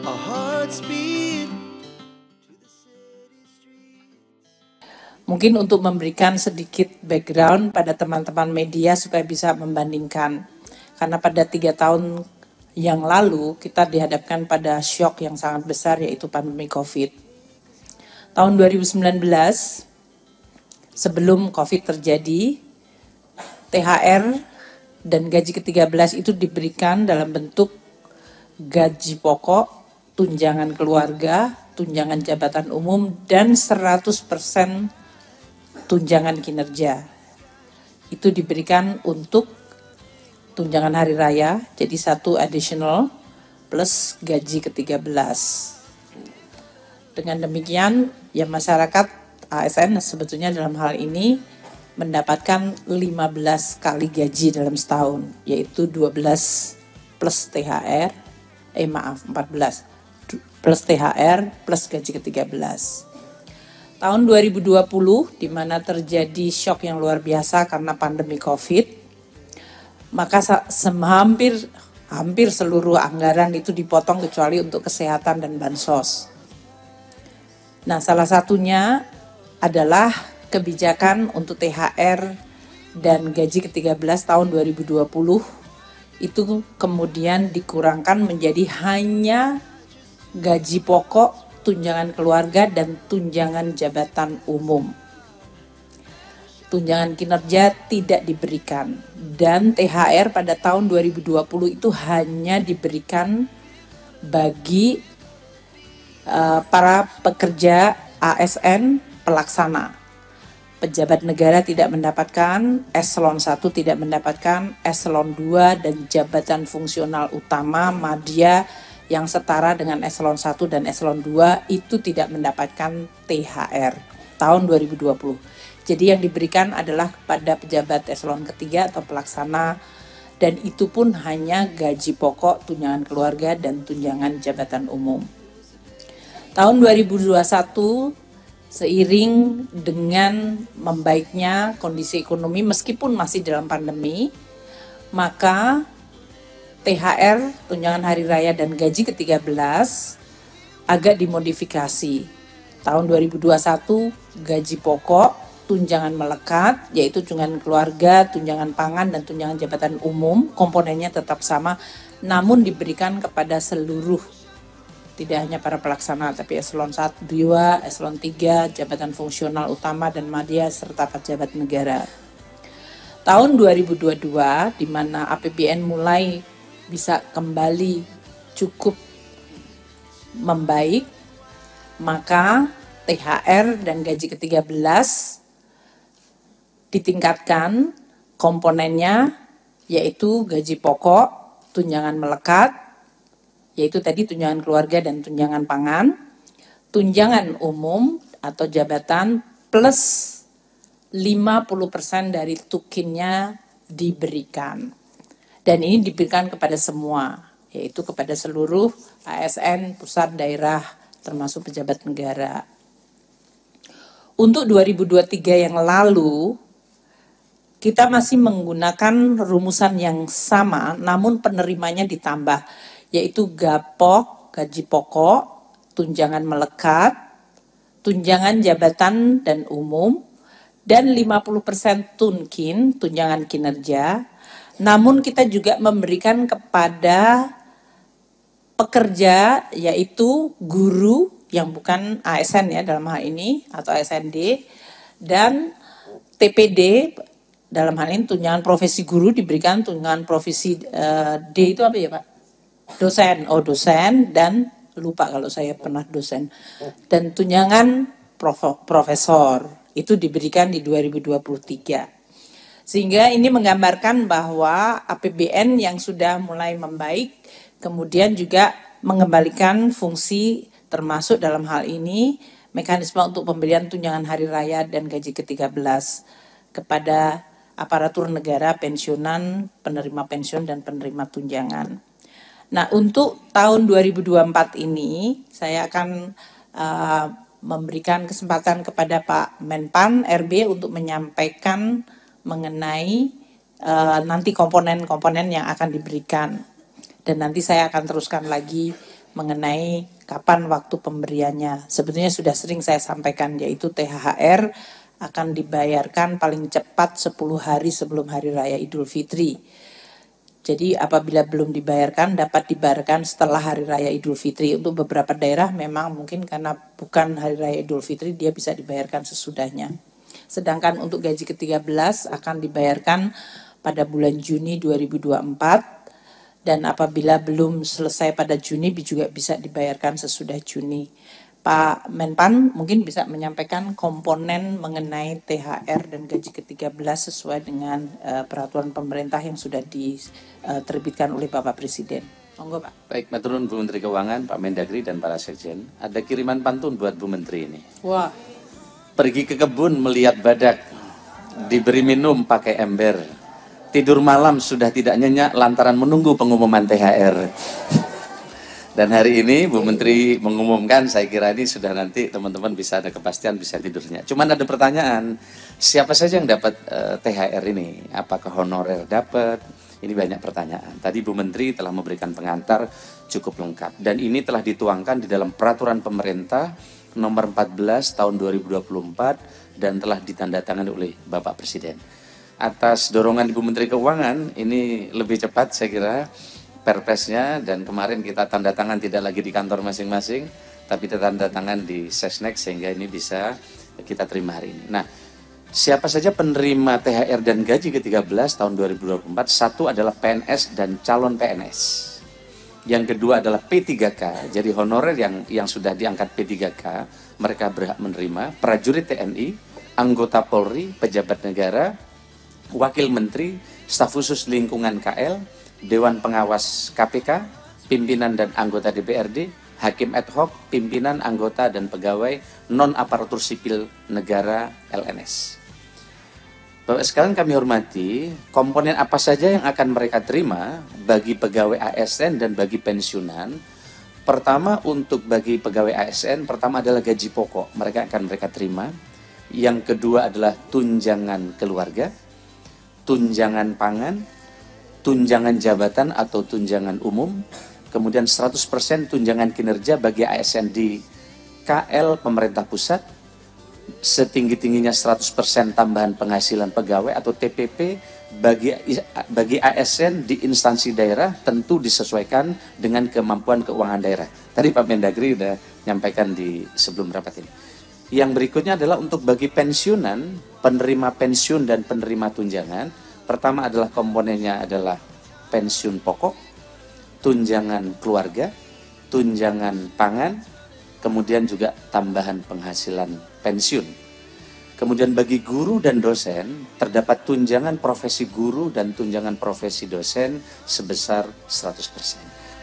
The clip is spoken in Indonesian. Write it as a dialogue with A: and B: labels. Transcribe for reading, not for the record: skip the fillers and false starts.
A: Our hearts beat.
B: Mungkin untuk memberikan sedikit background pada teman-teman media supaya bisa membandingkan. Karena pada 3 tahun yang lalu kita dihadapkan pada shock yang sangat besar, yaitu pandemi COVID. Tahun 2019, sebelum COVID terjadi, THR dan gaji ke-13 itu diberikan dalam bentuk gaji pokok, tunjangan keluarga, tunjangan jabatan umum, dan 100% tunjangan kinerja. Itu diberikan untuk tunjangan hari raya, jadi 1 additional plus gaji ke-13. Dengan demikian, ya masyarakat ASN sebetulnya dalam hal ini mendapatkan 15 kali gaji dalam setahun, yaitu 12 plus THR, 14 plus THR plus gaji ke-13. Tahun 2020, di mana terjadi shock yang luar biasa karena pandemi COVID, maka hampir seluruh anggaran itu dipotong kecuali untuk kesehatan dan bansos. Nah, salah satunya adalah kebijakan untuk THR dan gaji ke-13 tahun 2020 itu kemudian dikurangkan menjadi hanya gaji pokok, tunjangan keluarga, dan tunjangan jabatan umum. Tunjangan kinerja tidak diberikan, dan THR pada tahun 2020 itu hanya diberikan bagi para pekerja ASN pelaksana. Pejabat negara tidak mendapatkan, eselon 1 tidak mendapatkan, eselon 2 dan jabatan fungsional utama madya yang setara dengan eselon 1 dan eselon 2 itu tidak mendapatkan THR tahun 2020. Jadi yang diberikan adalah kepada pejabat eselon ketiga atau pelaksana, dan itu pun hanya gaji pokok, tunjangan keluarga, dan tunjangan jabatan umum. Tahun 2021, seiring dengan membaiknya kondisi ekonomi meskipun masih dalam pandemi, maka THR, tunjangan hari raya, dan gaji ke-13 agak dimodifikasi. Tahun 2021 gaji pokok, tunjangan melekat, yaitu tunjangan keluarga, tunjangan pangan, dan tunjangan jabatan umum, komponennya tetap sama, namun diberikan kepada seluruh, tidak hanya para pelaksana, tapi eselon 1, 2, eselon 3, jabatan fungsional utama dan madya, serta pejabat negara. Tahun 2022, di mana APBN mulai bisa kembali cukup membaik, maka THR dan gaji ke-13 ditingkatkan komponennya, yaitu gaji pokok, tunjangan melekat, yaitu tadi tunjangan keluarga dan tunjangan pangan, tunjangan umum atau jabatan plus 50% dari tukinnya diberikan. Dan ini diberikan kepada semua, yaitu kepada seluruh ASN, pusat, daerah, termasuk pejabat negara. Untuk 2023 yang lalu, kita masih menggunakan rumusan yang sama, namun penerimanya ditambah, yaitu GAPOK, gaji pokok, tunjangan melekat, tunjangan jabatan dan umum, dan 50% tunkin, tunjangan kinerja. Namun kita juga memberikan kepada pekerja, yaitu guru yang bukan ASN ya dalam hal ini, atau ASND, dan TPD dalam hal ini tunjangan profesi guru diberikan, tunjangan profesi D itu apa ya Pak? Dosen, dan lupa kalau saya pernah dosen, dan tunjangan profesor itu diberikan di 2023. Sehingga ini menggambarkan bahwa APBN yang sudah mulai membaik, kemudian juga mengembalikan fungsi termasuk dalam hal ini mekanisme untuk pemberian tunjangan hari raya dan gaji ke-13 kepada aparatur negara, pensiunan, penerima pensiun, dan penerima tunjangan. Nah, untuk tahun 2024 ini saya akan memberikan kesempatan kepada Pak Menpan RB untuk menyampaikan mengenai nanti komponen-komponen yang akan diberikan. Dan nanti saya akan teruskan lagi mengenai kapan waktu pemberiannya. Sebetulnya sudah sering saya sampaikan, yaitu THR akan dibayarkan paling cepat 10 hari sebelum Hari Raya Idul Fitri. Jadi apabila belum dibayarkan, dapat dibayarkan setelah Hari Raya Idul Fitri. Untuk beberapa daerah memang mungkin karena bukan Hari Raya Idul Fitri, dia bisa dibayarkan sesudahnya. Sedangkan untuk gaji ke-13 akan dibayarkan pada bulan Juni 2024. Dan apabila belum selesai pada Juni juga bisa dibayarkan sesudah Juni. Pak Menpan mungkin bisa menyampaikan komponen mengenai THR dan gaji ke-13 sesuai dengan peraturan pemerintah yang sudah diterbitkan oleh Bapak Presiden. Monggo Pak.
C: Baik, matur nuwun Bu Menteri Keuangan, Pak Mendagri dan para sekjen. Ada kiriman pantun buat Bu Menteri ini.
B: Wah.
C: Pergi ke kebun melihat badak, diberi minum pakai ember. Tidur malam sudah tidak nyenyak lantaran menunggu pengumuman THR. Dan hari ini Bu Menteri mengumumkan, saya kira ini sudah nanti teman-teman bisa ada kepastian, bisa tidurnya. Cuman ada pertanyaan, siapa saja yang dapat THR ini? Apakah honorer dapat? Ini banyak pertanyaan. Tadi Bu Menteri telah memberikan pengantar cukup lengkap. Dan ini telah dituangkan di dalam peraturan pemerintah nomor 14 tahun 2024 dan telah ditandatangani oleh Bapak Presiden. Atas dorongan Ibu Menteri Keuangan, ini lebih cepat saya kira perpresnya, dan kemarin kita tanda tangan tidak lagi di kantor masing-masing, tapi kita tanda tangan di Sesnek sehingga ini bisa kita terima hari ini. Nah, siapa saja penerima THR dan gaji ke-13 tahun 2024? Satu adalah PNS dan calon PNS. Yang kedua adalah P3K, jadi honorer yang sudah diangkat P3K, mereka berhak menerima, prajurit TNI, anggota Polri, pejabat negara, Wakil Menteri, Staf Khusus Lingkungan KL, Dewan Pengawas KPK, pimpinan dan anggota DPRD, Hakim ad hoc, pimpinan, anggota, dan pegawai non-aparatur sipil negara LNS. Bapak sekalian kami hormati, komponen apa saja yang akan mereka terima bagi pegawai ASN dan bagi pensiunan. Pertama, untuk bagi pegawai ASN, pertama adalah gaji pokok, mereka terima. Yang kedua adalah tunjangan keluarga, tunjangan pangan, tunjangan jabatan atau tunjangan umum, kemudian 100% tunjangan kinerja bagi ASN di KL pemerintah pusat, setinggi-tingginya 100% tambahan penghasilan pegawai atau TPP bagi ASN di instansi daerah, tentu disesuaikan dengan kemampuan keuangan daerah. Tadi Pak Mendagri sudah nyampaikan di sebelum rapat ini. Yang berikutnya adalah untuk bagi pensiunan, penerima pensiun dan penerima tunjangan. Pertama adalah komponennya adalah pensiun pokok, tunjangan keluarga, tunjangan pangan, kemudian juga tambahan penghasilan pensiun. Kemudian bagi guru dan dosen, terdapat tunjangan profesi guru dan tunjangan profesi dosen sebesar 100%.